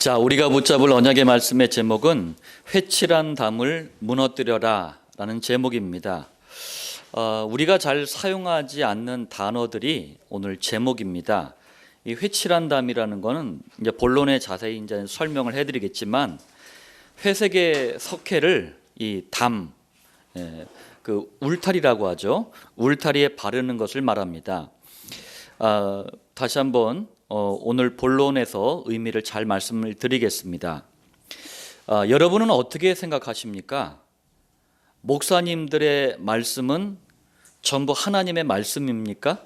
자, 우리가 붙잡을 언약의 말씀의 제목은 회칠한 담을 무너뜨려라 라는 제목입니다. 우리가 잘 사용하지 않는 단어들이 오늘 제목입니다. 이 회칠한 담이라는 거는 이제 본론에 자세히 이제 설명을 해드리겠지만, 회색의 석회를 이 담, 그 울타리라고 하죠. 울타리에 바르는 것을 말합니다. 다시 한번 오늘 본론에서 의미를 잘 말씀을 드리겠습니다. 여러분은 어떻게 생각하십니까? 목사님들의 말씀은 전부 하나님의 말씀입니까?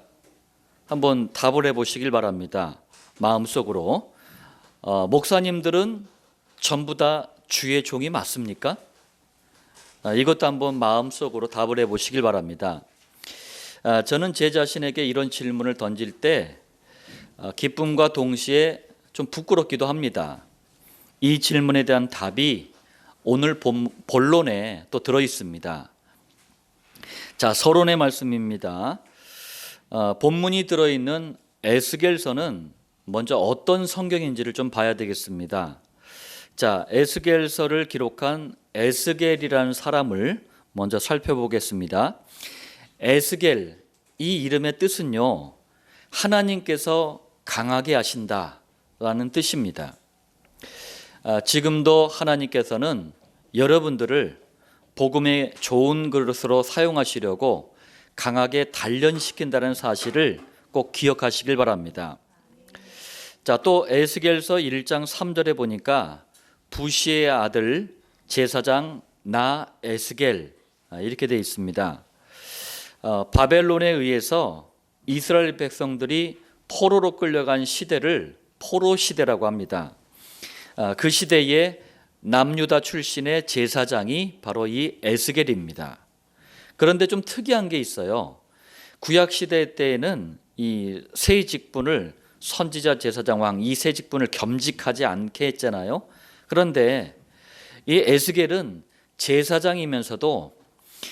한번 답을 해보시길 바랍니다. 마음속으로. 목사님들은 전부 다 주의 종이 맞습니까? 이것도 한번 마음속으로 답을 해보시길 바랍니다. 저는 제 자신에게 이런 질문을 던질 때 기쁨과 동시에 좀 부끄럽기도 합니다. 이 질문에 대한 답이 오늘 본론에 또 들어 있습니다. 자, 서론의 말씀입니다. 본문이 들어있는 에스겔서는 먼저 어떤 성경인지를 좀 봐야 되겠습니다. 자, 에스겔서를 기록한 에스겔이라는 사람을 먼저 살펴보겠습니다. 에스겔, 이 이름의 뜻은요, 하나님께서 강하게 하신다라는 뜻입니다. 지금도 하나님께서는 여러분들을 복음의 좋은 그릇으로 사용하시려고 강하게 단련시킨다는 사실을 꼭 기억하시길 바랍니다. 자, 또 에스겔서 1장 3절에 보니까 부시의 아들 제사장 나 에스겔 이렇게 되어 있습니다. 바벨론에 의해서 이스라엘 백성들이 포로로 끌려간 시대를 포로 시대라고 합니다. 그 시대에 남유다 출신의 제사장이 바로 이 에스겔입니다. 그런데 좀 특이한 게 있어요. 구약 시대 때에는 이 세 직분을 선지자, 제사장, 왕 이 세 직분을 겸직하지 않게 했잖아요. 그런데 이 에스겔은 제사장이면서도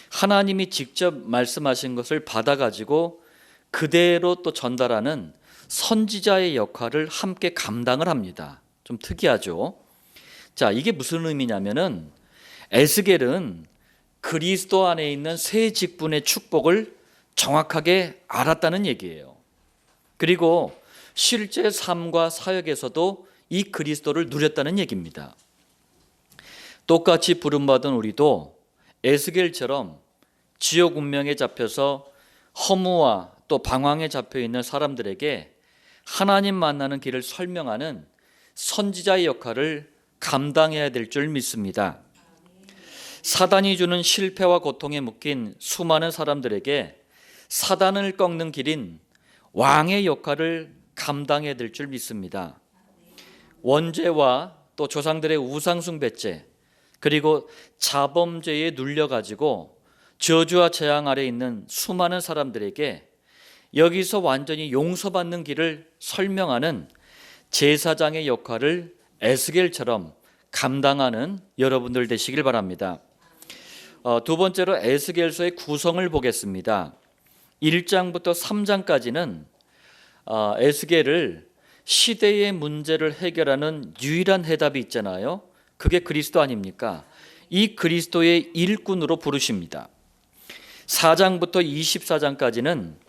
하나님이 직접 말씀하신 것을 받아가지고 그대로 또 전달하는 선지자의 역할을 함께 감당을 합니다. 좀 특이하죠. 자, 이게 무슨 의미냐면은 에스겔은 그리스도 안에 있는 세 직분의 축복을 정확하게 알았다는 얘기예요. 그리고 실제 삶과 사역에서도 이 그리스도를 누렸다는 얘기입니다. 똑같이 부름받은 우리도 에스겔처럼 지옥 운명에 잡혀서 허무와 또 방황에 잡혀있는 사람들에게 하나님 만나는 길을 설명하는 선지자의 역할을 감당해야 될 줄 믿습니다. 사단이 주는 실패와 고통에 묶인 수많은 사람들에게 사단을 꺾는 길인 왕의 역할을 감당해야 될 줄 믿습니다. 원죄와 또 조상들의 우상숭배죄, 그리고 자범죄에 눌려가지고 저주와 재앙 아래 있는 수많은 사람들에게 여기서 완전히 용서받는 길을 설명하는 제사장의 역할을 에스겔처럼 감당하는 여러분들 되시길 바랍니다. 두 번째로 에스겔서의 구성을 보겠습니다. 1장부터 3장까지는 에스겔을 시대의 문제를 해결하는 유일한 해답이 있잖아요. 그게 그리스도 아닙니까? 이 그리스도의 일꾼으로 부르십니다. 4장부터 24장까지는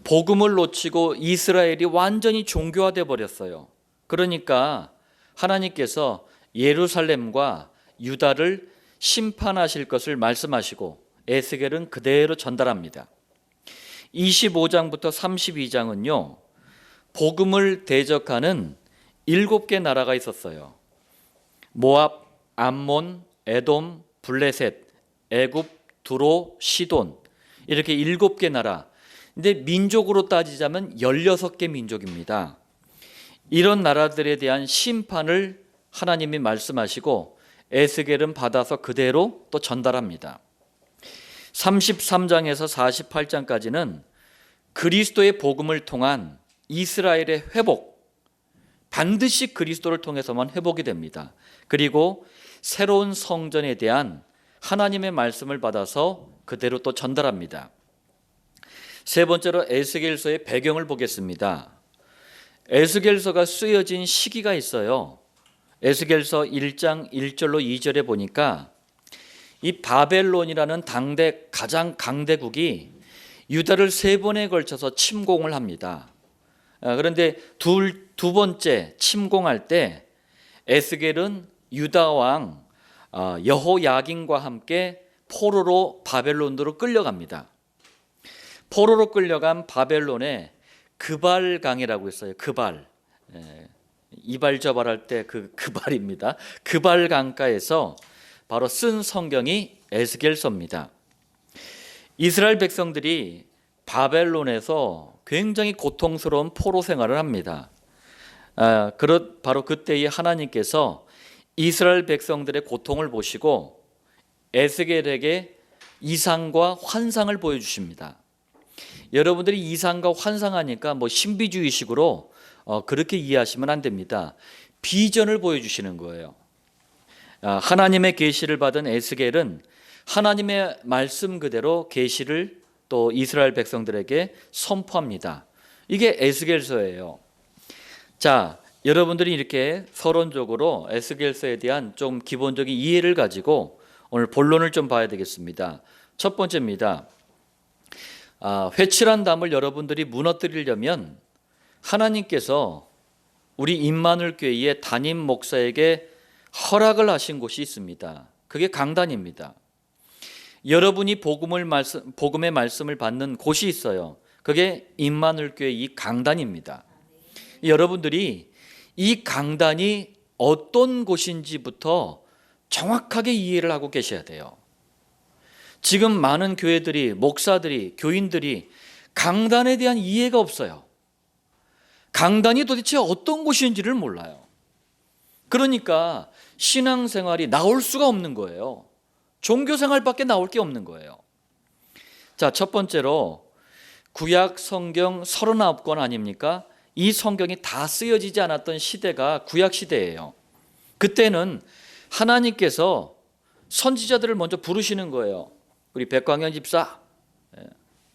복음을 놓치고 이스라엘이 완전히 종교화되어 버렸어요. 그러니까 하나님께서 예루살렘과 유다를 심판하실 것을 말씀하시고 에스겔은 그대로 전달합니다. 25장부터 32장은요, 복음을 대적하는 7개 나라가 있었어요. 모압, 암몬, 에돔, 블레셋, 애굽, 두로, 시돈, 이렇게 7개 나라. 근데 민족으로 따지자면 16개 민족입니다. 이런 나라들에 대한 심판을 하나님이 말씀하시고 에스겔은 받아서 그대로 또 전달합니다. 33장에서 48장까지는 그리스도의 복음을 통한 이스라엘의 회복, 반드시 그리스도를 통해서만 회복이 됩니다. 그리고 새로운 성전에 대한 하나님의 말씀을 받아서 그대로 또 전달합니다. 세 번째로 에스겔서의 배경을 보겠습니다. 에스겔서가 쓰여진 시기가 있어요. 에스겔서 1장 1절로 2절에 보니까 이 바벨론이라는 당대 가장 강대국이 유다를 3번에 걸쳐서 침공을 합니다. 그런데 두 번째 침공할 때 에스겔은 유다 왕 여호야긴과 함께 포로로 바벨론으로 끌려갑니다. 포로로 끌려간 바벨론의 그발강이라고 있어요. 그발. 이발저발할 때 그발입니다. 그발 강가에서 바로 쓴 성경이 에스겔서입니다. 이스라엘 백성들이 바벨론에서 굉장히 고통스러운 포로 생활을 합니다. 바로 그때에 하나님께서 이스라엘 백성들의 고통을 보시고 에스겔에게 이상과 환상을 보여주십니다. 여러분들이 이상과 환상하니까 신비주의식으로 그렇게 이해하시면 안 됩니다. 비전을 보여주시는 거예요. 하나님의 계시를 받은 에스겔은 하나님의 말씀 그대로 계시를 또 이스라엘 백성들에게 선포합니다. 이게 에스겔서예요. 자, 여러분들이 이렇게 서론적으로 에스겔서에 대한 좀 기본적인 이해를 가지고 오늘 본론을 좀 봐야 되겠습니다. 첫 번째입니다. 회칠한 담을 여러분들이 무너뜨리려면 하나님께서 우리 임마누엘 교회의 담임 목사에게 허락을 하신 곳이 있습니다. 그게 강단입니다. 여러분이 복음의 말씀을 받는 곳이 있어요. 그게 임마누엘 교회 이 강단입니다. 여러분들이 이 강단이 어떤 곳인지부터 정확하게 이해를 하고 계셔야 돼요. 지금 많은 교회들이, 목사들이, 교인들이 강단에 대한 이해가 없어요. 강단이 도대체 어떤 곳인지를 몰라요. 그러니까 신앙생활이 나올 수가 없는 거예요. 종교생활밖에 나올 게 없는 거예요. 자, 첫 번째로 구약 성경 39권 아닙니까? 이 성경이 다 쓰여지지 않았던 시대가 구약 시대예요. 그때는 하나님께서 선지자들을 먼저 부르시는 거예요. 우리 백광현 집사,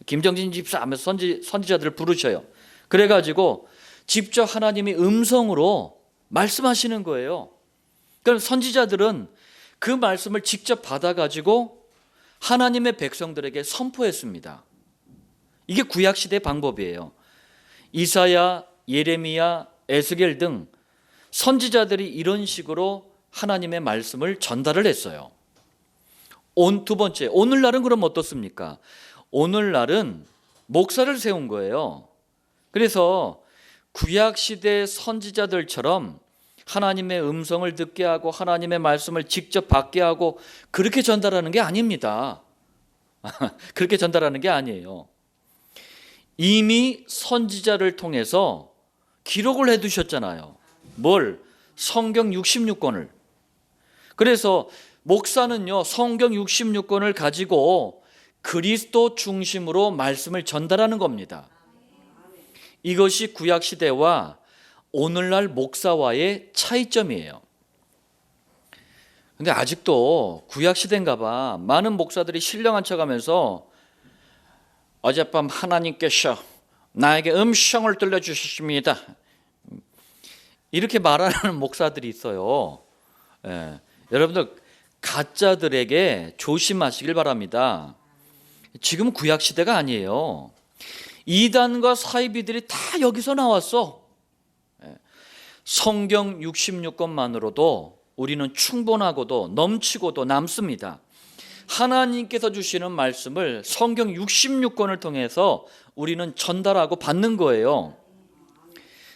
김정진 집사 하면서 선지자들을 부르셔요. 그래가지고 직접 하나님이 음성으로 말씀하시는 거예요. 그럼 선지자들은 그 말씀을 직접 받아가지고 하나님의 백성들에게 선포했습니다. 이게 구약시대 방법이에요. 이사야, 예레미야, 에스겔 등 선지자들이 이런 식으로 하나님의 말씀을 전달을 했어요. 두 번째, 오늘날은 그럼 어떻습니까? 오늘날은 목사를 세운 거예요. 그래서 구약시대 선지자들처럼 하나님의 음성을 듣게 하고 하나님의 말씀을 직접 받게 하고 그렇게 전달하는 게 아닙니다. 그렇게 전달하는 게 아니에요. 이미 선지자를 통해서 기록을 해두셨잖아요. 뭘? 성경 66권을. 그래서 목사는요, 성경 66권을 가지고 그리스도 중심으로 말씀을 전달하는 겁니다. 이것이 구약시대와 오늘날 목사와의 차이점이에요. 근데 아직도 구약시대인가 봐. 많은 목사들이 신령한 척하면서 어젯밤 하나님께서 나에게 음성을 들려주셨습니다. 이렇게 말하는 목사들이 있어요. 여러분들 가짜들에게 조심하시길 바랍니다. 지금 구약시대가 아니에요. 이단과 사이비들이 다 여기서 나왔어. 성경 66권만으로도 우리는 충분하고도 넘치고도 남습니다. 하나님께서 주시는 말씀을 성경 66권을 통해서 우리는 전달하고 받는 거예요.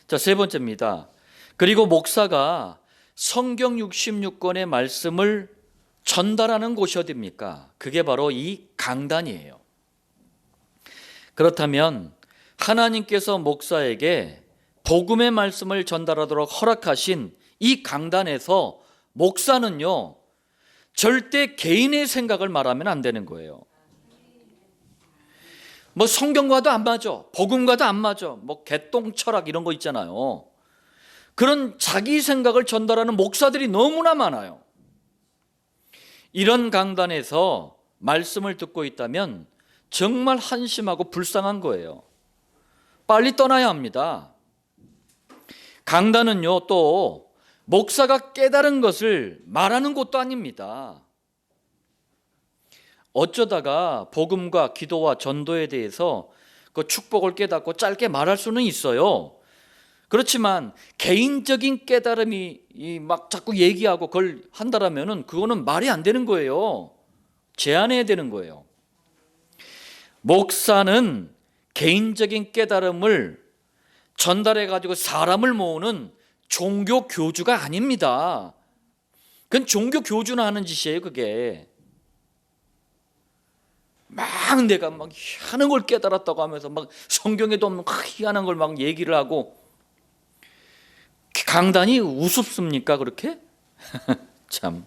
자, 세 번째입니다. 그리고 목사가 성경 66권의 말씀을 전달하는 곳이 어디입니까? 그게 바로 이 강단이에요. 그렇다면 하나님께서 목사에게 복음의 말씀을 전달하도록 허락하신 이 강단에서 목사는요, 절대 개인의 생각을 말하면 안 되는 거예요. 성경과도 안 맞아, 복음과도 안 맞아, 개똥 철학 이런 거 있잖아요. 그런 자기 생각을 전달하는 목사들이 너무나 많아요. 이런 강단에서 말씀을 듣고 있다면 정말 한심하고 불쌍한 거예요. 빨리 떠나야 합니다. 강단은요, 또 목사가 깨달은 것을 말하는 것도 아닙니다. 어쩌다가 복음과 기도와 전도에 대해서 그 축복을 깨닫고 짧게 말할 수는 있어요. 그렇지만 개인적인 깨달음이 막 자꾸 얘기하고 그걸 한다라면은 그거는 말이 안 되는 거예요. 제한해야 되는 거예요. 목사는 개인적인 깨달음을 전달해 가지고 사람을 모으는 종교 교주가 아닙니다. 그건 종교 교주나 하는 짓이에요, 그게. 막 내가 막 희한한 걸 깨달았다고 하면서 막 성경에도 없는 희한한 걸 막 얘기를 하고, 강단이 우습습니까, 그렇게? 참.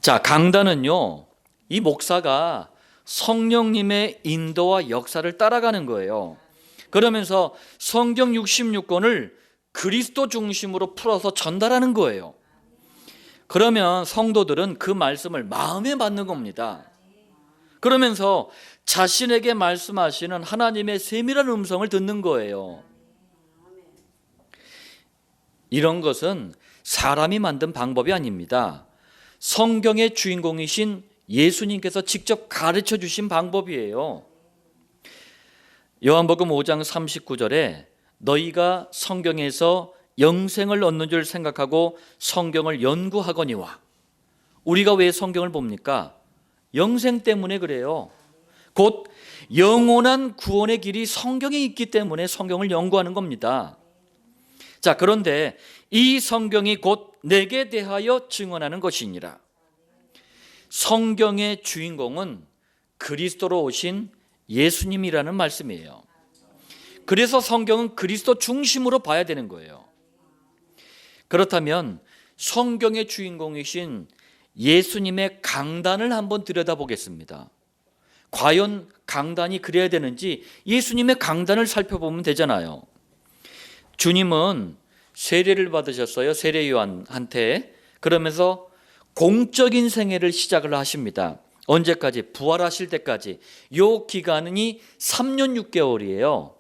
자, 강단은요, 이 목사가 성령님의 인도와 역사를 따라가는 거예요. 그러면서 성경 66권을 그리스도 중심으로 풀어서 전달하는 거예요. 그러면 성도들은 그 말씀을 마음에 받는 겁니다. 그러면서 자신에게 말씀하시는 하나님의 세밀한 음성을 듣는 거예요. 이런 것은 사람이 만든 방법이 아닙니다. 성경의 주인공이신 예수님께서 직접 가르쳐 주신 방법이에요. 요한복음 5장 39절에 너희가 성경에서 영생을 얻는 줄 생각하고 성경을 연구하거니와. 우리가 왜 성경을 봅니까? 영생 때문에 그래요. 곧 영원한 구원의 길이 성경에 있기 때문에 성경을 연구하는 겁니다. 자, 그런데 이 성경이 곧 내게 대하여 증언하는 것이니라. 성경의 주인공은 그리스도로 오신 예수님이라는 말씀이에요. 그래서 성경은 그리스도 중심으로 봐야 되는 거예요. 그렇다면 성경의 주인공이신 예수님의 강단을 한번 들여다보겠습니다. 과연 강단이 그래야 되는지 예수님의 강단을 살펴보면 되잖아요. 주님은 세례를 받으셨어요. 세례 요한한테. 그러면서 공적인 생애를 시작을 하십니다. 언제까지? 부활하실 때까지. 이 기간이 3년 6개월이에요.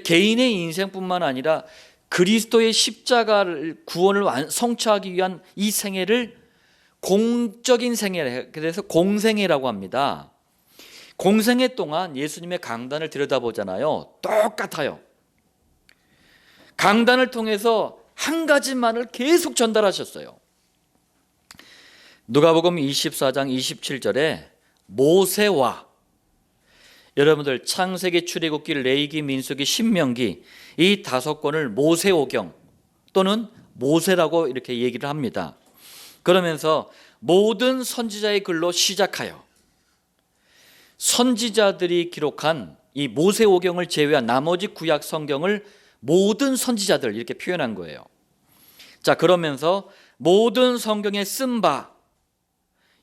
개인의 인생뿐만 아니라 그리스도의 십자가를 구원을 성취하기 위한 이 생애를 공적인 생애, 그래서 공생애라고 합니다. 공생애 동안 예수님의 강단을 들여다보잖아요. 똑같아요. 강단을 통해서 한 가지만을 계속 전달하셨어요. 누가복음 24장 27절에 모세와, 여러분들 창세기, 출애굽기, 레위기, 민수기, 신명기 이 5권을 모세오경 또는 모세라고 이렇게 얘기를 합니다. 그러면서 모든 선지자의 글로 시작하여 선지자들이 기록한 이 모세오경을 제외한 나머지 구약 성경을 모든 선지자들 이렇게 표현한 거예요. 자, 그러면서 모든 성경에 쓴 바,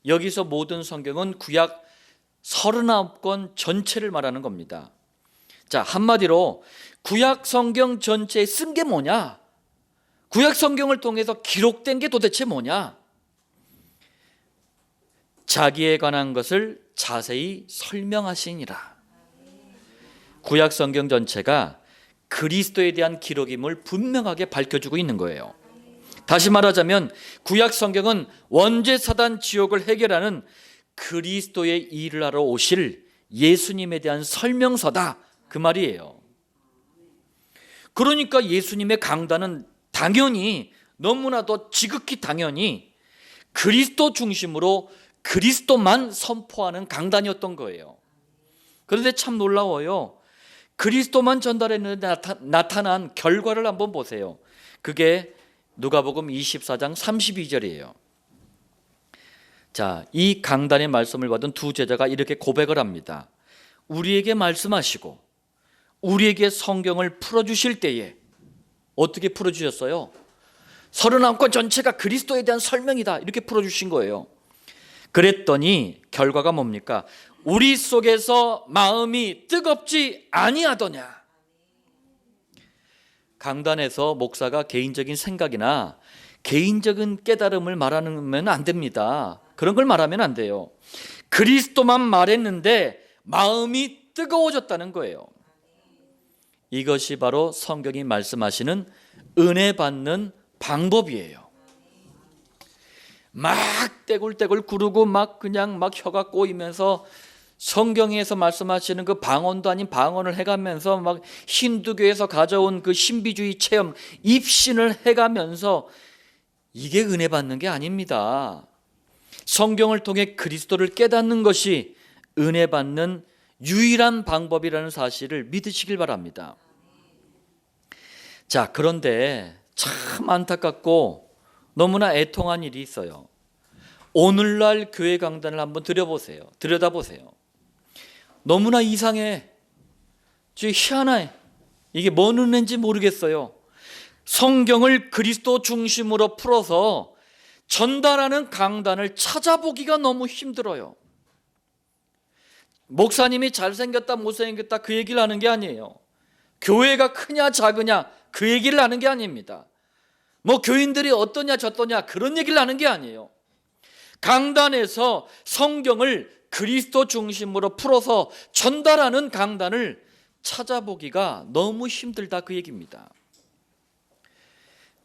여기서 모든 성경은 구약 39권 전체를 말하는 겁니다. 자, 한마디로 구약 성경 전체에 쓴 게 뭐냐? 구약 성경을 통해서 기록된 게 도대체 뭐냐? 자기에 관한 것을 자세히 설명하시니라. 구약 성경 전체가 그리스도에 대한 기록임을 분명하게 밝혀주고 있는 거예요. 다시 말하자면 구약 성경은 원죄 사단 지옥을 해결하는 그리스도의 일을 하러 오실 예수님에 대한 설명서다, 그 말이에요. 그러니까 예수님의 강단은 당연히, 너무나도 지극히 당연히 그리스도 중심으로 그리스도만 선포하는 강단이었던 거예요. 그런데 참 놀라워요. 그리스도만 전달했는데 나타난 결과를 한번 보세요. 그게 누가복음 24장 32절이에요. 자, 이 강단의 말씀을 받은 두 제자가 이렇게 고백을 합니다. 우리에게 말씀하시고 우리에게 성경을 풀어주실 때에 어떻게 풀어주셨어요? 39권 전체가 그리스도에 대한 설명이다, 이렇게 풀어주신 거예요. 그랬더니 결과가 뭡니까? 우리 속에서 마음이 뜨겁지 아니하더냐. 강단에서 목사가 개인적인 생각이나 개인적인 깨달음을 말하면 안 됩니다. 그런 걸 말하면 안 돼요. 그리스도만 말했는데 마음이 뜨거워졌다는 거예요. 이것이 바로 성경이 말씀하시는 은혜 받는 방법이에요. 막 떼굴떼굴 구르고 막 그냥 막 혀가 꼬이면서 성경에서 말씀하시는 그 방언도 아닌 방언을 해가면서 막 힌두교에서 가져온 그 신비주의 체험, 입신을 해가면서 이게 은혜 받는 게 아닙니다. 성경을 통해 그리스도를 깨닫는 것이 은혜 받는 유일한 방법이라는 사실을 믿으시길 바랍니다. 자, 그런데 참 안타깝고 너무나 애통한 일이 있어요. 오늘날 교회 강단을 한번 들여다보세요. 너무나 이상해. 희한해. 이게 뭔 은혜인지 모르겠어요. 성경을 그리스도 중심으로 풀어서 전달하는 강단을 찾아보기가 너무 힘들어요. 목사님이 잘생겼다 못생겼다 그 얘기를 하는 게 아니에요. 교회가 크냐 작으냐 그 얘기를 하는 게 아닙니다. 뭐 교인들이 어떠냐 저떠냐 그런 얘기를 하는 게 아니에요. 강단에서 성경을 그리스도 중심으로 풀어서 전달하는 강단을 찾아보기가 너무 힘들다 그 얘기입니다.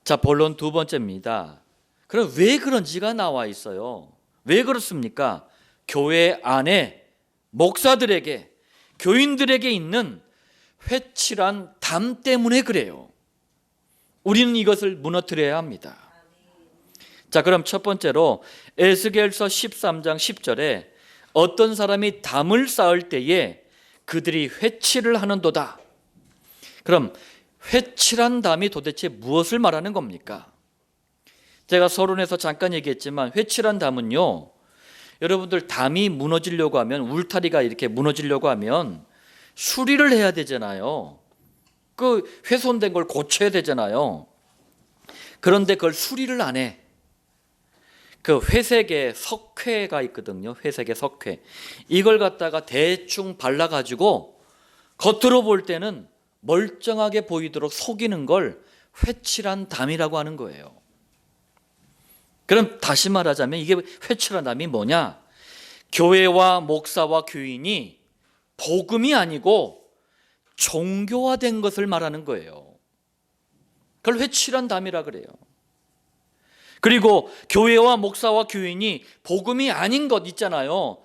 자, 본론 두 번째입니다. 그럼 왜 그런지가 나와 있어요. 왜 그렇습니까? 교회 안에 목사들에게, 교인들에게 있는 회칠한 담 때문에 그래요. 우리는 이것을 무너뜨려야 합니다. 자, 그럼 첫 번째로 에스겔서 13장 10절에 어떤 사람이 담을 쌓을 때에 그들이 회칠을 하는도다. 그럼 회칠한 담이 도대체 무엇을 말하는 겁니까? 제가 서론에서 잠깐 얘기했지만 회칠한 담은요, 여러분들 담이 무너지려고 하면, 울타리가 이렇게 무너지려고 하면 수리를 해야 되잖아요. 그 훼손된 걸 고쳐야 되잖아요. 그런데 그걸 수리를 안 해. 그 회색의 석회가 있거든요. 회색의 석회. 이걸 갖다가 대충 발라가지고 겉으로 볼 때는 멀쩡하게 보이도록 속이는 걸 회칠한 담이라고 하는 거예요. 그럼 다시 말하자면 이게 회칠한 담이 뭐냐? 교회와 목사와 교인이 복음이 아니고 종교화된 것을 말하는 거예요. 그걸 회칠한 담이라 그래요. 그리고 교회와 목사와 교인이 복음이 아닌 것 있잖아요.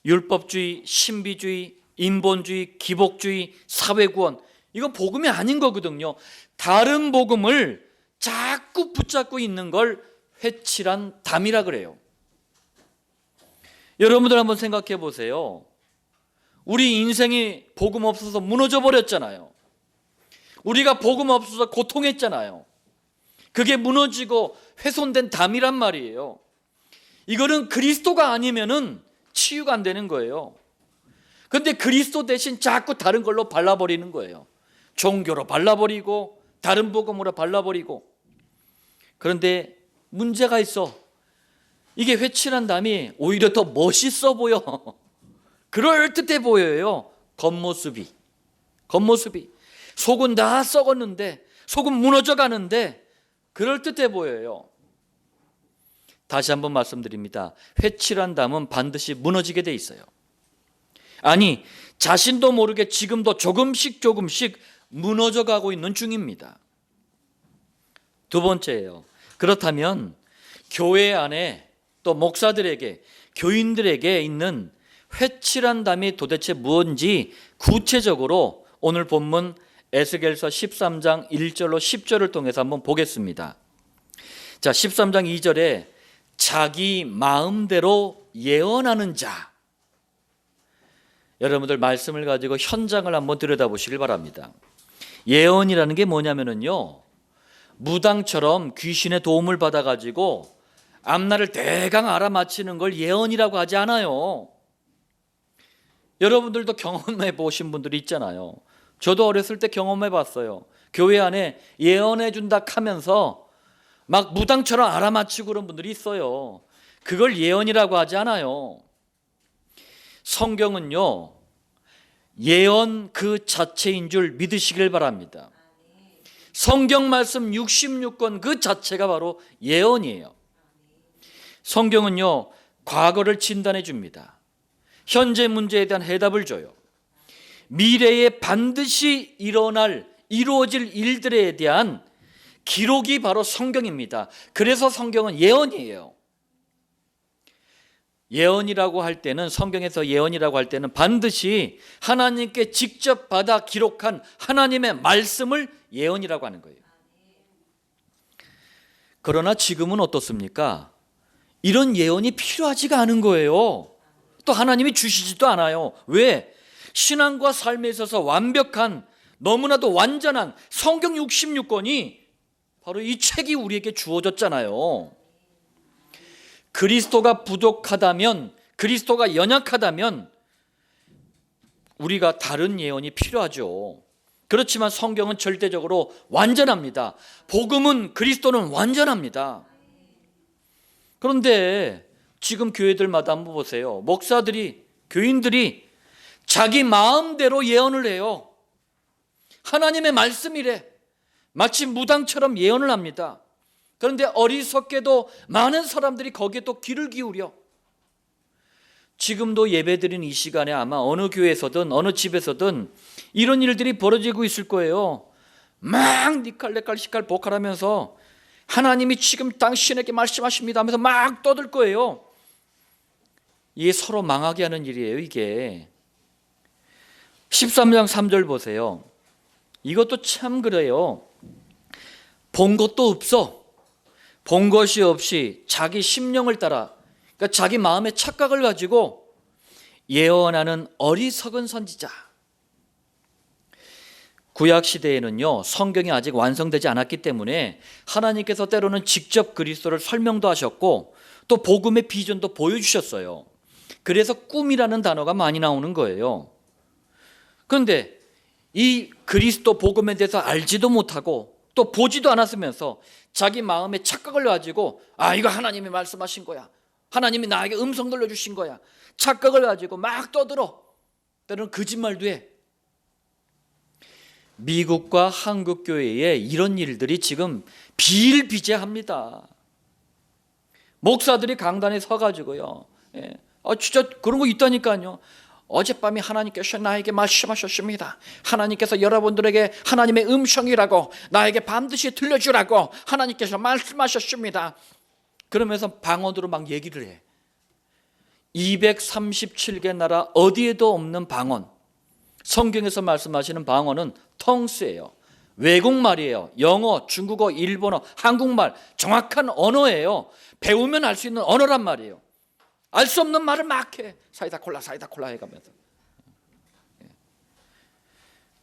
율법주의, 신비주의, 인본주의, 기복주의, 사회구원, 이건 복음이 아닌 거거든요. 다른 복음을 자꾸 붙잡고 있는 걸 회칠한 담이라 그래요. 여러분들 한번 생각해 보세요. 우리 인생이 복음 없어서 무너져 버렸잖아요. 우리가 복음 없어서 고통했잖아요. 그게 무너지고 훼손된 담이란 말이에요. 이거는 그리스도가 아니면은 치유가 안 되는 거예요. 그런데 그리스도 대신 자꾸 다른 걸로 발라버리는 거예요. 종교로 발라버리고 다른 복음으로 발라버리고. 그런데 문제가 있어. 이게 회칠한 담이 오히려 더 멋있어 보여. 그럴듯해 보여요. 겉모습이. 속은 다 썩었는데, 속은 무너져 가는데 그럴듯해 보여요. 다시 한번 말씀드립니다. 회칠한 담은 반드시 무너지게 돼 있어요. 아니, 자신도 모르게 지금도 조금씩 무너져 가고 있는 중입니다. 두 번째예요. 그렇다면 교회 안에 또 목사들에게, 교인들에게 있는 회칠한 담이 도대체 무엇인지 구체적으로 오늘 본문 에스겔서 13장 1절로 10절을 통해서 한번 보겠습니다. 자, 13장 2절에 자기 마음대로 예언하는 자. 여러분들 말씀을 가지고 현장을 한번 들여다보시길 바랍니다. 예언이라는 게 뭐냐면요, 무당처럼 귀신의 도움을 받아가지고 앞날을 대강 알아맞히는 걸 예언이라고 하지 않아요. 여러분들도 경험해 보신 분들이 있잖아요. 저도 어렸을 때 경험해 봤어요. 교회 안에 예언해 준다 하면서 막 무당처럼 알아맞히고 그런 분들이 있어요. 그걸 예언이라고 하지 않아요. 성경은요, 예언 그 자체인 줄 믿으시길 바랍니다. 성경 말씀 66권 그 자체가 바로 예언이에요. 성경은요, 과거를 진단해 줍니다. 현재 문제에 대한 해답을 줘요. 미래에 반드시 이루어질 일들에 대한 기록이 바로 성경입니다. 그래서 성경은 예언이에요. 예언이라고 할 때는, 성경에서 예언이라고 할 때는 반드시 하나님께 직접 받아 기록한 하나님의 말씀을 예언이라고 하는 거예요. 그러나 지금은 어떻습니까? 이런 예언이 필요하지가 않은 거예요. 또 하나님이 주시지도 않아요. 왜? 신앙과 삶에 있어서 완벽한, 너무나도 완전한 성경 66권이 바로 이 책이 우리에게 주어졌잖아요. 그리스도가 부족하다면, 그리스도가 연약하다면 우리가 다른 예언이 필요하죠. 그렇지만 성경은 절대적으로 완전합니다. 복음은, 그리스도는 완전합니다. 그런데 지금 교회들마다 한번 보세요. 목사들이, 교인들이 자기 마음대로 예언을 해요. 하나님의 말씀이래. 마치 무당처럼 예언을 합니다. 그런데 어리석게도 많은 사람들이 거기에 또 귀를 기울여. 지금도 예배드리는 이 시간에 아마 어느 교회에서든 어느 집에서든 이런 일들이 벌어지고 있을 거예요. 막 니칼레칼 시칼 보칼하면서 하나님이 지금 당신에게 말씀하십니다 하면서 막 떠들 거예요. 이게 서로 망하게 하는 일이에요. 이게 13장 3절 보세요. 이것도 참 그래요. 본 것도 없어. 본 것이 없이 자기 심령을 따라, 그러니까 자기 마음의 착각을 가지고 예언하는 어리석은 선지자. 구약 시대에는요, 성경이 아직 완성되지 않았기 때문에 하나님께서 때로는 직접 그리스도를 설명도 하셨고 또 복음의 비전도 보여주셨어요. 그래서 꿈이라는 단어가 많이 나오는 거예요. 그런데 이 그리스도 복음에 대해서 알지도 못하고 또 보지도 않았으면서 자기 마음의 착각을 가지고 이거 하나님이 말씀하신 거야, 하나님이 나에게 음성 들려주신 거야, 착각을 가지고 막 떠들어. 때로는 거짓말도 해. 미국과 한국 교회에 이런 일들이 지금 비일비재합니다. 목사들이 강단에 서가지고요, 진짜 그런 거 있다니까요. 어젯밤에 하나님께서 나에게 말씀하셨습니다. 하나님께서 여러분들에게 하나님의 음성이라고, 나에게 반드시 들려주라고 하나님께서 말씀하셨습니다. 그러면서 방언으로 막 얘기를 해. 237개 나라 어디에도 없는 방언. 성경에서 말씀하시는 방언은 텅스예요. 외국말이에요. 영어, 중국어, 일본어, 한국말, 정확한 언어예요. 배우면 알 수 있는 언어란 말이에요. 알 수 없는 말을 막 해. 사이다 콜라 해가면서.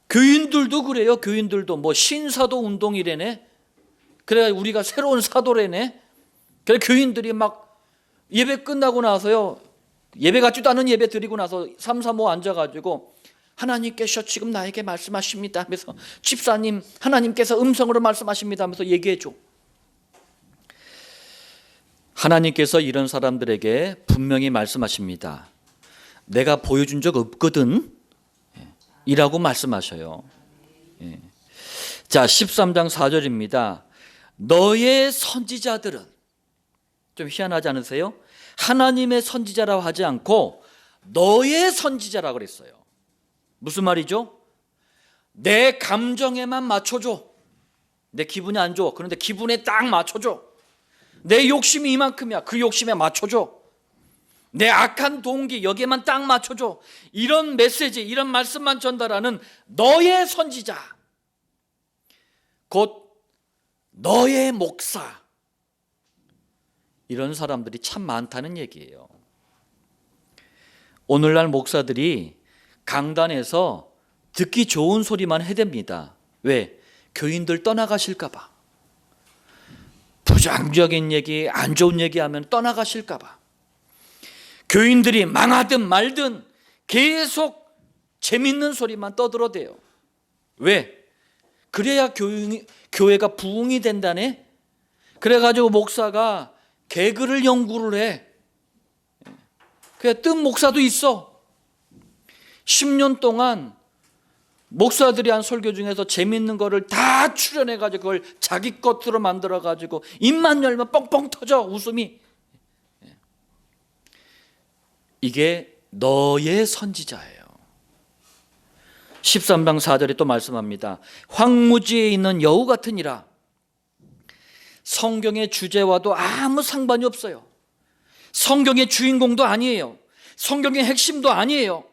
교인들도 그래요. 교인들도 뭐 신사도 운동이래네. 그래 우리가 새로운 사도래네. 그래 교인들이 막 예배 끝나고 나서요, 예배 같지도 않은 예배 드리고 나서 3, 4, 5 앉아가지고 하나님께서 지금 나에게 말씀하십니다 하면서, 집사님 하나님께서 음성으로 말씀하십니다 하면서 얘기해줘. 하나님께서 이런 사람들에게 분명히 말씀하십니다. 내가 보여준 적 없거든 이라고 말씀하셔요. 자, 13장 4절입니다. 너의 선지자들은, 좀 희한하지 않으세요? 하나님의 선지자라고 하지 않고 너의 선지자라고 그랬어요. 무슨 말이죠? 내 감정에만 맞춰줘. 내 기분이 안 좋아. 그런데 기분에 딱 맞춰줘. 내 욕심이 이만큼이야. 그 욕심에 맞춰줘. 내 악한 동기 여기에만 딱 맞춰줘. 이런 메시지, 이런 말씀만 전달하는 너의 선지자, 곧 너의 목사, 이런 사람들이 참 많다는 얘기예요. 오늘날 목사들이 강단에서 듣기 좋은 소리만 해댑니다. 왜? 교인들 떠나가실까 봐. 부정적인 얘기, 안 좋은 얘기하면 떠나가실까 봐. 교인들이 망하든 말든 계속 재밌는 소리만 떠들어대요. 왜? 그래야 교회가 부흥이 된다네. 그래가지고 목사가 개그를 연구를 해. 그냥 뜬 목사도 있어. 10년 동안 목사들이 한 설교 중에서 재밌는 거를 다 출연해가지고 그걸 자기 것으로 만들어가지고 입만 열면 뻥뻥 터져 웃음이. 이게 너의 선지자예요. 13장 4절에 또 말씀합니다. 황무지에 있는 여우 같으니라. 성경의 주제와도 아무 상관이 없어요. 성경의 주인공도 아니에요. 성경의 핵심도 아니에요.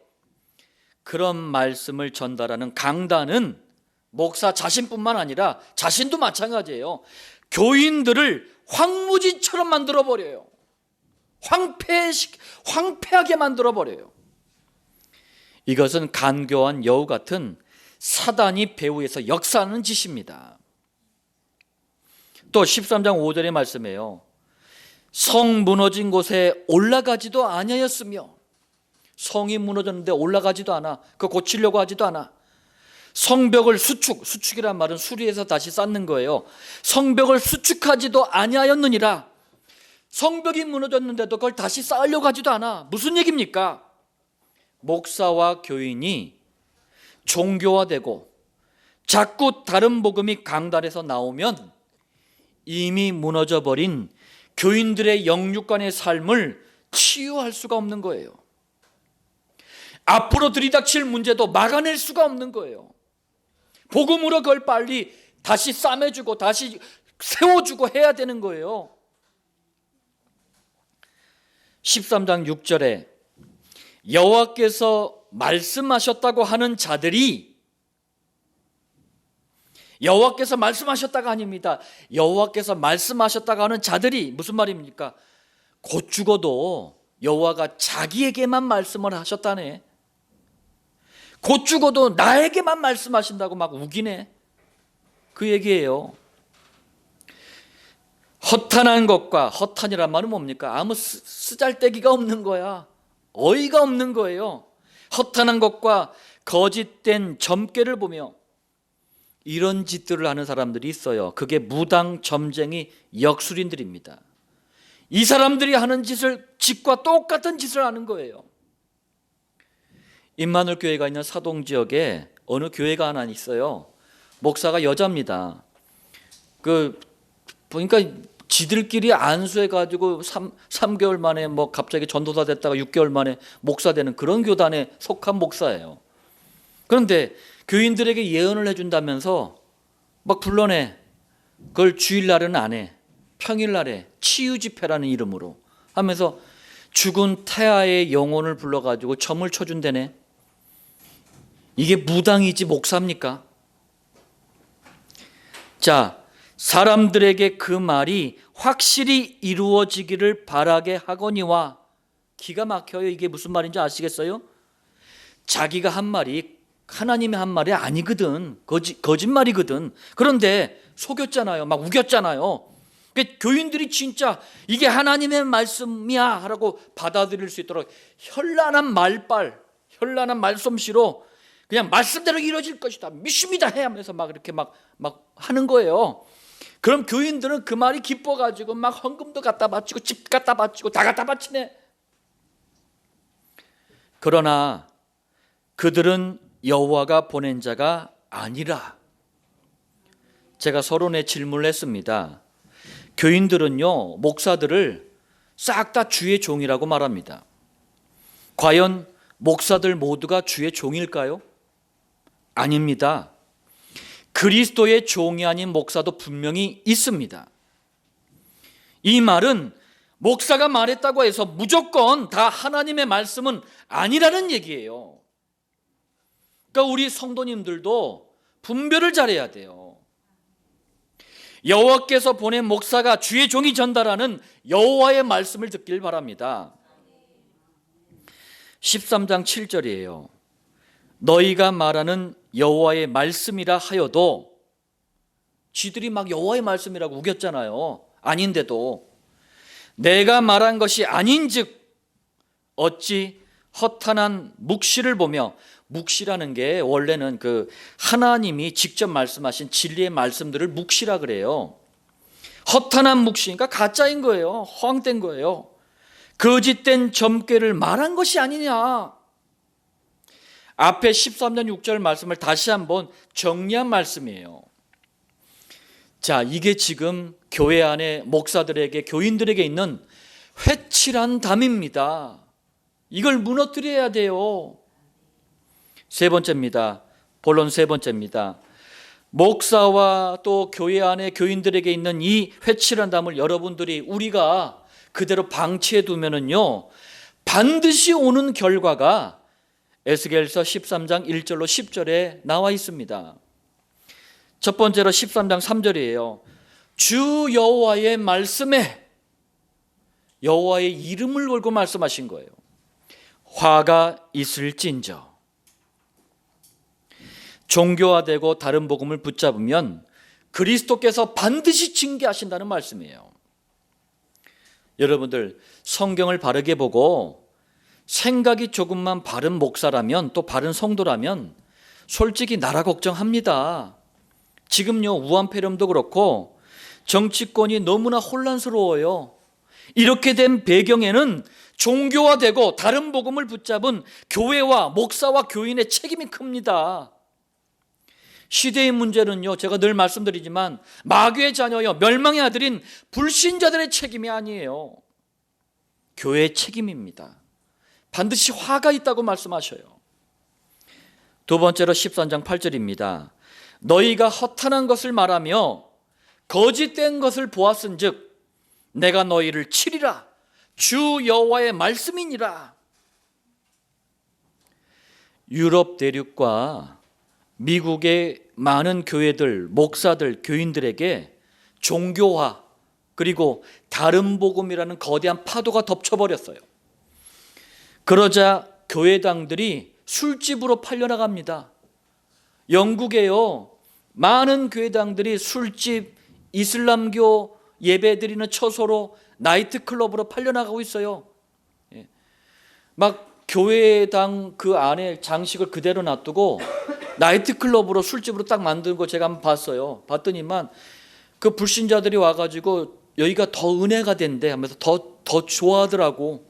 그런 말씀을 전달하는 강단은 목사 자신뿐만 아니라 자신도 마찬가지예요. 교인들을 황무지처럼 만들어버려요. 황폐하게 만들어버려요. 이것은 간교한 여우 같은 사단이 배후에서 역사하는 짓입니다. 또 13장 5절의 말씀이에요. 성 무너진 곳에 올라가지도 아니하였으며, 성이 무너졌는데 올라가지도 않아. 그거 고치려고 하지도 않아. 성벽을 수축이란 말은 수리해서 다시 쌓는 거예요. 성벽을 수축하지도 아니하였느니라. 성벽이 무너졌는데도 그걸 다시 쌓으려고 하지도 않아. 무슨 얘기입니까? 목사와 교인이 종교화되고 자꾸 다른 복음이 강단에서 나오면 이미 무너져버린 교인들의 영육간의 삶을 치유할 수가 없는 거예요. 앞으로 들이닥칠 문제도 막아낼 수가 없는 거예요. 복음으로 그걸 빨리 다시 싸매주고 다시 세워주고 해야 되는 거예요. 13장 6절에 여호와께서 말씀하셨다고 하는 자들이, 여호와께서 말씀하셨다가 아닙니다. 여호와께서 말씀하셨다고 하는 자들이 무슨 말입니까? 곧 죽어도 여호와가 자기에게만 말씀을 하셨다네. 곧 죽어도 나에게만 말씀하신다고 막 우기네. 그 얘기예요. 허탄한 것과, 허탄이란 말은 뭡니까? 아무 쓰잘데기가 없는 거야. 어이가 없는 거예요. 허탄한 것과 거짓된 점괘를 보며 이런 짓들을 하는 사람들이 있어요. 그게 무당, 점쟁이, 역술인들입니다. 이 사람들이 하는 짓과 똑같은 짓을 하는 거예요. 임마누엘 교회가 있는 사동 지역에 어느 교회가 하나 있어요. 목사가 여자입니다. 보니까 지들끼리 안수해가지고 3개월 만에 뭐 갑자기 전도사 됐다가 6개월 만에 목사 되는 그런 교단에 속한 목사예요. 그런데 교인들에게 예언을 해준다면서 막 불러내. 그걸 주일날은 안 해. 평일날에 치유집회라는 이름으로 하면서 죽은 태아의 영혼을 불러가지고 점을 쳐준다네. 이게 무당이지 목사입니까? 자, 사람들에게 그 말이 확실히 이루어지기를 바라게 하거니와, 기가 막혀요. 이게 무슨 말인지 아시겠어요? 자기가 한 말이 하나님의 한 말이 아니거든. 거짓말이거든. 그런데 속였잖아요. 막 우겼잖아요. 교인들이 진짜 이게 하나님의 말씀이야 라고 받아들일 수 있도록 현란한 현란한 말솜씨로 그냥 말씀대로 이루어질 것이다, 믿습니다 해 하면서 막 이렇게 막 하는 거예요. 그럼 교인들은 그 말이 기뻐가지고 막 헌금도 갖다 바치고 집 갖다 바치고 다 갖다 바치네. 그러나 그들은 여호와가 보낸 자가 아니라. 제가 서론에 질문을 했습니다. 교인들은요, 목사들을 싹 다 주의 종이라고 말합니다. 과연 목사들 모두가 주의 종일까요? 아닙니다. 그리스도의 종이 아닌 목사도 분명히 있습니다. 이 말은 목사가 말했다고 해서 무조건 다 하나님의 말씀은 아니라는 얘기예요. 그러니까 우리 성도님들도 분별을 잘해야 돼요. 여호와께서 보낸 목사가 주의 종이 전달하는 여호와의 말씀을 듣길 바랍니다. 13장 7절이에요. 너희가 말하는 여호와의 말씀이라 하여도, 쥐들이 막 여호와의 말씀이라고 우겼잖아요. 아닌데도 내가 말한 것이 아닌즉 어찌 허탄한 묵시를 보며, 묵시라는 게 원래는 그 하나님이 직접 말씀하신 진리의 말씀들을 묵시라 그래요. 허탄한 묵시니까 가짜인 거예요. 허황된 거예요. 거짓된 점괘를 말한 것이 아니냐. 앞에 13장 6절 말씀을 다시 한번 정리한 말씀이에요. 자, 이게 지금 교회 안에 목사들에게, 교인들에게 있는 회칠한 담입니다. 이걸 무너뜨려야 돼요. 세 번째입니다. 본론 세 번째입니다. 목사와 또 교회 안에 교인들에게 있는 이 회칠한 담을 여러분들이 우리가 그대로 방치해 두면은요, 반드시 오는 결과가 에스겔서 13장 1절로 10절에 나와 있습니다. 첫 번째로 13장 3절이에요. 주 여호와의 말씀에, 여호와의 이름을 걸고 말씀하신 거예요. 화가 있을진저. 종교화되고 다른 복음을 붙잡으면 그리스도께서 반드시 징계하신다는 말씀이에요. 여러분들, 성경을 바르게 보고 생각이 조금만 바른 목사라면, 또 바른 성도라면 솔직히 나라 걱정합니다. 지금요, 우한폐렴도 그렇고 정치권이 너무나 혼란스러워요. 이렇게 된 배경에는 종교화되고 다른 복음을 붙잡은 교회와 목사와 교인의 책임이 큽니다. 시대의 문제는요, 제가 늘 말씀드리지만 마귀의 자녀여 멸망의 아들인 불신자들의 책임이 아니에요. 교회의 책임입니다. 반드시 화가 있다고 말씀하셔요. 두 번째로 13장 8절입니다. 너희가 허탄한 것을 말하며 거짓된 것을 보았은즉 내가 너희를 치리라. 주 여호와의 말씀이니라. 유럽 대륙과 미국의 많은 교회들, 목사들, 교인들에게 종교화 그리고 다른 복음이라는 거대한 파도가 덮쳐버렸어요. 그러자 교회당들이 술집으로 팔려나갑니다. 영국에요, 많은 교회당들이 술집, 이슬람교 예배드리는 처소로 나이트클럽으로 팔려나가고 있어요. 막 교회당 그 안에 장식을 그대로 놔두고 나이트클럽으로, 술집으로 딱 만든 거 제가 한번 봤어요. 봤더니만 그 불신자들이 와가지고 여기가 더 은혜가 된대 하면서 더 좋아하더라고.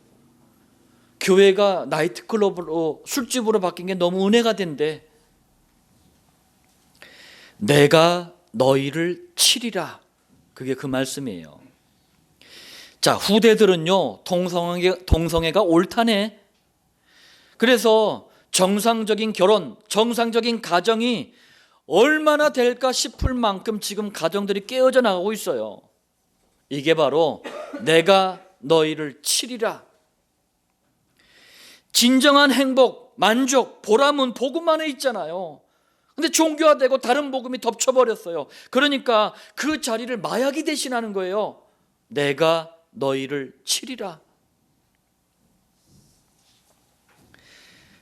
교회가 나이트클럽으로, 술집으로 바뀐 게 너무 은혜가 된대. 내가 너희를 치리라. 그게 그 말씀이에요. 자, 후대들은요, 동성애가 옳다네. 그래서 정상적인 결혼, 정상적인 가정이 얼마나 될까 싶을 만큼 지금 가정들이 깨어져 나가고 있어요. 이게 바로 내가 너희를 치리라. 진정한 행복, 만족, 보람은 복음 안에 있잖아요. 근데 종교화되고 다른 복음이 덮쳐버렸어요. 그러니까 그 자리를 마약이 대신하는 거예요. 내가 너희를 치리라.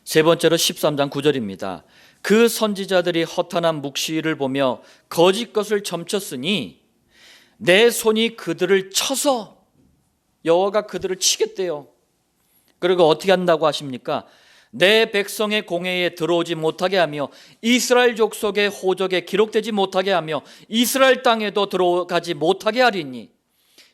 세 번째로 13장 9절입니다. 그 선지자들이 허탄한 묵시를 보며 거짓 것을 점쳤으니 내 손이 그들을 쳐서, 여호와가 그들을 치겠대요. 그리고 어떻게 한다고 하십니까? 내 백성의 공회에 들어오지 못하게 하며 이스라엘 족속의 호적에 기록되지 못하게 하며 이스라엘 땅에도 들어가지 못하게 하리니.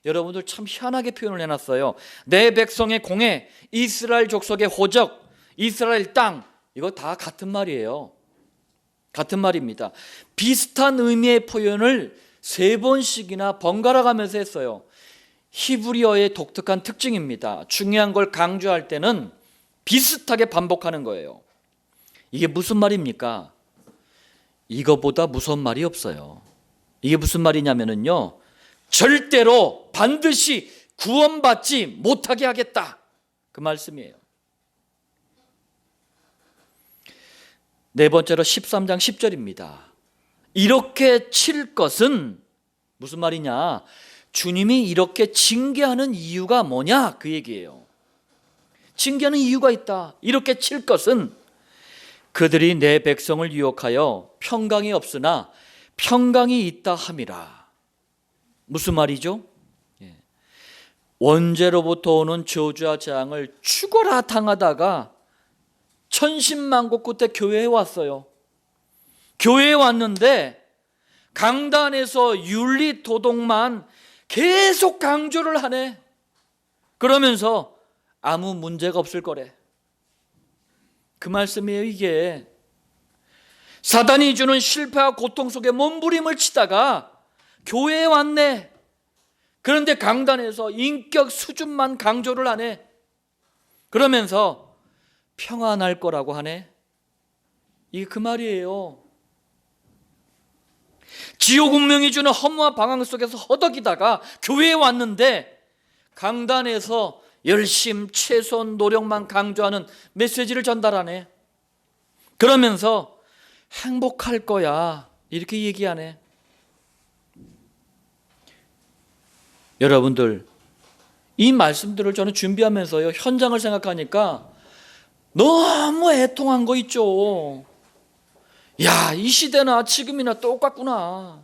여러분들 참 희한하게 표현을 해놨어요. 내 백성의 공회, 이스라엘 족속의 호적, 이스라엘 땅, 이거 다 같은 말이에요. 같은 말입니다. 비슷한 의미의 표현을 3번씩이나 번갈아 가면서 했어요. 히브리어의 독특한 특징입니다. 중요한 걸 강조할 때는 비슷하게 반복하는 거예요. 이게 무슨 말입니까? 이거보다 무서운 말이 없어요. 이게 무슨 말이냐면요, 절대로 반드시 구원받지 못하게 하겠다, 그 말씀이에요. 네 번째로 13장 10절입니다. 이렇게 칠 것은 무슨 말이냐? 주님이 이렇게 징계하는 이유가 뭐냐? 그 얘기예요. 징계하는 이유가 있다. 이렇게 칠 것은 그들이 내 백성을 유혹하여 평강이 없으나 평강이 있다 함이라. 무슨 말이죠? 원죄로부터 오는 저주와 재앙을 죽어라 당하다가 천신만고 끝에 교회에 왔어요. 교회에 왔는데 강단에서 윤리 도덕만 계속 강조를 하네. 그러면서 아무 문제가 없을 거래. 그 말씀이에요. 이게 사단이 주는 실패와 고통 속에 몸부림을 치다가 교회에 왔네. 그런데 강단에서 인격 수준만 강조를 하네. 그러면서 평안할 거라고 하네. 이게 그 말이에요. 지옥 운명이 주는 허무와 방황 속에서 허덕이다가 교회에 왔는데 강단에서 열심, 최소한 노력만 강조하는 메시지를 전달하네. 그러면서 행복할 거야 이렇게 얘기하네. 여러분들, 이 말씀들을 저는 준비하면서요, 현장을 생각하니까 너무 애통한 거 있죠. 야, 이 시대나 지금이나 똑같구나.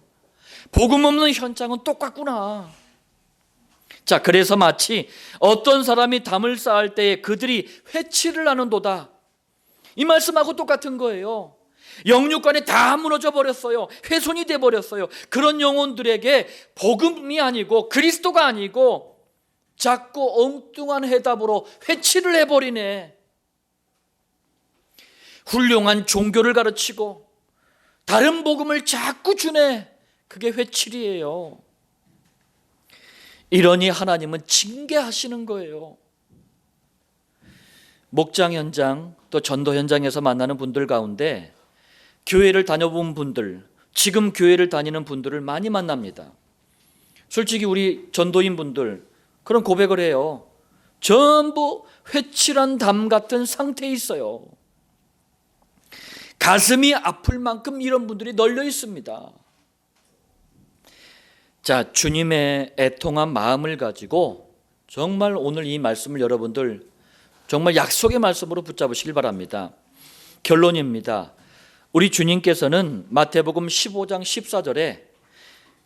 복음 없는 현장은 똑같구나. 자, 그래서 마치 어떤 사람이 담을 쌓을 때에 그들이 회치를 하는도다, 이 말씀하고 똑같은 거예요. 영육간에 다 무너져 버렸어요. 훼손이 돼 버렸어요. 그런 영혼들에게 복음이 아니고 그리스도가 아니고 작고 엉뚱한 해답으로 회치를 해버리네. 훌륭한 종교를 가르치고 다른 복음을 자꾸 주네. 그게 회칠이에요. 이러니 하나님은 징계하시는 거예요. 목장 현장 또 전도 현장에서 만나는 분들 가운데 교회를 다녀본 분들, 지금 교회를 다니는 분들을 많이 만납니다. 솔직히 우리 전도인 분들 그런 고백을 해요. 전부 회칠한 담 같은 상태에 있어요. 가슴이 아플 만큼 이런 분들이 널려 있습니다. 자, 주님의 애통한 마음을 가지고 정말 오늘 이 말씀을 여러분들 정말 약속의 말씀으로 붙잡으시길 바랍니다. 결론입니다. 우리 주님께서는 마태복음 15장 14절에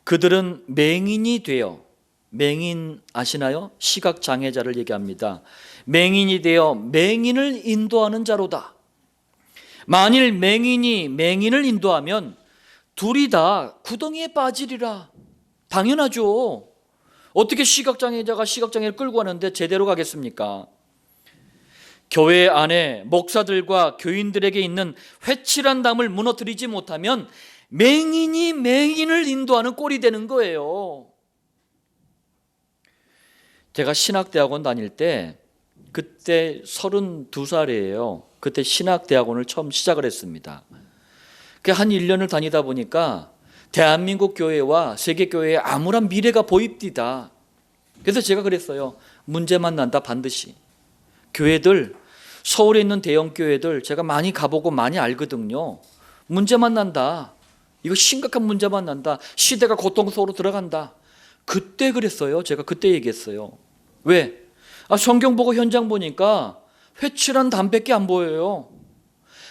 그들은 맹인이 되어, 맹인 아시나요? 시각장애자를 얘기합니다. 맹인이 되어 맹인을 인도하는 자로다. 만일 맹인이 맹인을 인도하면 둘이 다 구덩이에 빠지리라. 당연하죠. 어떻게 시각장애자가 시각장애를 끌고 가는데 제대로 가겠습니까? 교회 안에 목사들과 교인들에게 있는 회칠한 담을 무너뜨리지 못하면 맹인이 맹인을 인도하는 꼴이 되는 거예요. 제가 신학대학원 다닐 때 그때 32살이에요. 그때 신학대학원을 처음 시작을 했습니다. 한 1년을 다니다 보니까 대한민국 교회와 세계교회에 아무런 미래가 보입니다. 그래서 제가 그랬어요. 문제만 난다 반드시. 교회들, 서울에 있는 대형 교회들 제가 많이 가보고 많이 알거든요. 문제만 난다. 이거 심각한 문제만 난다. 시대가 고통스러워 들어간다. 그때 그랬어요. 제가 그때 얘기했어요. 왜? 성경 보고 현장 보니까 회칠한 담밖에 안 보여요.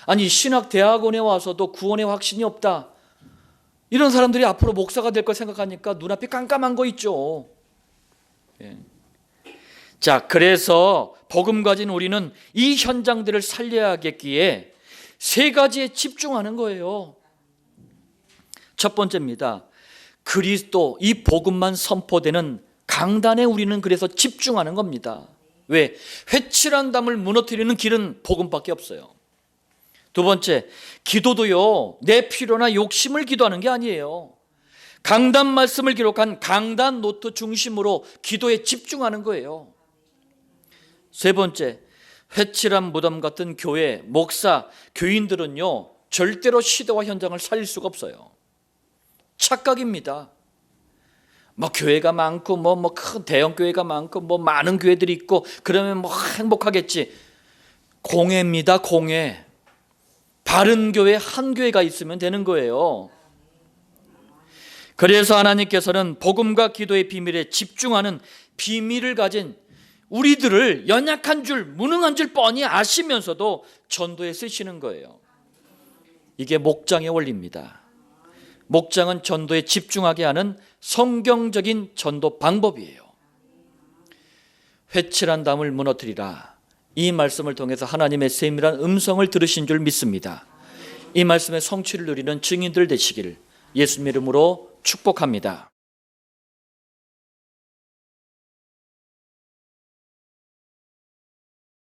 아니, 신학대학원에 와서도 구원의 확신이 없다. 이런 사람들이 앞으로 목사가 될 걸 생각하니까 눈앞이 깜깜한 거 있죠. 예. 자, 그래서 복음 가진 우리는 이 현장들을 살려야겠기에 세 가지에 집중하는 거예요. 첫 번째입니다. 그리스도, 이 복음만 선포되는 강단에 우리는 그래서 집중하는 겁니다. 왜? 회칠한 담을 무너뜨리는 길은 복음밖에 없어요. 두 번째, 기도도요, 내 필요나 욕심을 기도하는 게 아니에요. 강단 말씀을 기록한 강단 노트 중심으로 기도에 집중하는 거예요. 세 번째, 회칠한 무덤 같은 교회, 목사, 교인들은요 절대로 시대와 현장을 살릴 수가 없어요. 착각입니다. 교회가 많고 큰 대형 교회가 많고 많은 교회들이 있고 그러면 행복하겠지. 공회입니다. 공회. 바른 교회 한 교회가 있으면 되는 거예요. 그래서 하나님께서는 복음과 기도의 비밀에 집중하는 비밀을 가진 우리들을 연약한 줄, 무능한 줄 뻔히 아시면서도 전도에 쓰시는 거예요. 이게 목장의 원리입니다. 목장은 전도에 집중하게 하는 성경적인 전도 방법이에요. 회칠한 담을 무너뜨리라. 이 말씀을 통해서 하나님의 세밀한 음성을 들으신 줄 믿습니다. 이 말씀의 성취를 누리는 증인들 되시기를 예수님 이름으로 축복합니다.